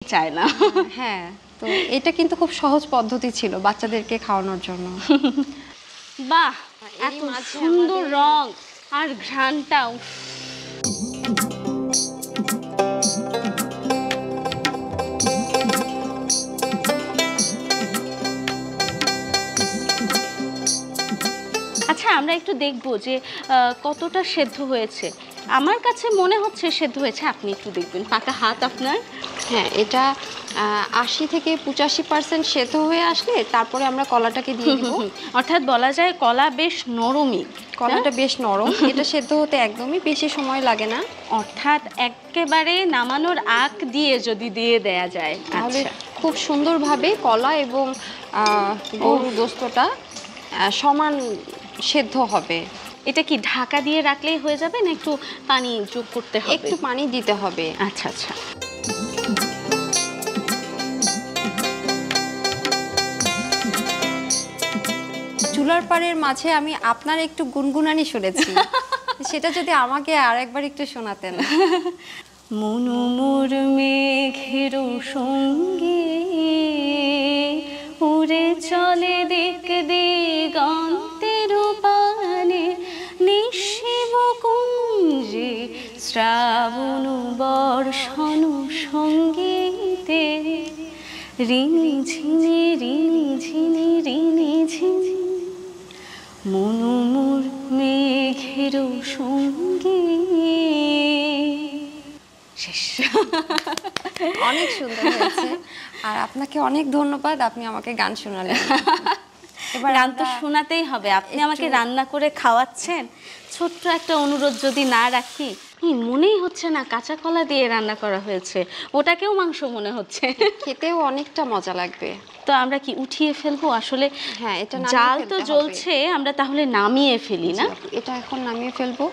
চায় না। হ্যাঁ, তো এটা কিন্তু খুব সহজ পদ্ধতি ছিল বাচ্চাদেরকে খাওয়ানোর জন্য। বাহ, এত সুন্দর রং আর ঘ্রাণটাও। আচ্ছা, আমরা একটু দেখবো যে কতটা সেদ্ধ হয়েছে। আমার কাছে মনে হচ্ছে সেদ্ধ হয়েছে, আপনি একটু দেখবেন। পাকা হাত আপনার। হ্যাঁ, এটা ৮০ থেকে ৮৫% সেদ্ধ হয়ে আসলে তারপরে আমরা কলাটাকে দিয়ে দিব। অর্থাৎ বলা যায় কলা বেশ নরমই। কলাটা বেশ নরম, এটা সেদ্ধ হতে একদমই বেশি সময় লাগে না। অর্থাৎ একেবারে নামানোর আগ দিয়ে যদি দিয়ে দেয়া যায় তাহলে খুব সুন্দরভাবে কলা এবং গরুর গোস্তটা সমান সেদ্ধ হবে। এটা কি ঢাকা দিয়ে রাখলেই হয়ে যাবে না একটু পানি যোগ করতে হবে? একটু পানি দিতে হবে। আচ্ছা আচ্ছা। চুলার পাড়ের মাঝে আমি আপনার একটু গুনগুনানি শুনেছি, সেটা যদি আমাকে আরেকবার একটু শোনাতেন। মনুমুর মেঘের সঙ্গে উড়ে চলে দিক দিগন্তের পানে, নিশিব কুঞ্জে শ্রাবণ বর্ষণ সঙ্গীতে, রিনি ঝিনি রিনি ঝিনি রিনি ঝিনি, মনুমুর মেঘের সঙ্গে। শেষ। অনেক সুন্দর হয়েছে, আর আপনাকে অনেক ধন্যবাদ, আপনি আমাকে গান শোনালেন। এবার গান তো শোনাতেই হবে, আপনি আমাকে রান্না করে খাওয়াচ্ছেন। ছোট্ট একটা অনুরোধ যদি না রাখি, মনেই হচ্ছে না কাঁচা কলা দিয়ে রান্না করা হয়েছে, ওটাকেও মাংস মনে হচ্ছে। খেতেও অনেকটা মজা লাগবে। তো আমরা কি উঠিয়ে ফেলবো আসলে? হ্যাঁ, এটা জাল তো জ্বলছে, আমরা তাহলে নামিয়ে ফেলি না? এটা এখন নামিয়ে ফেলবো।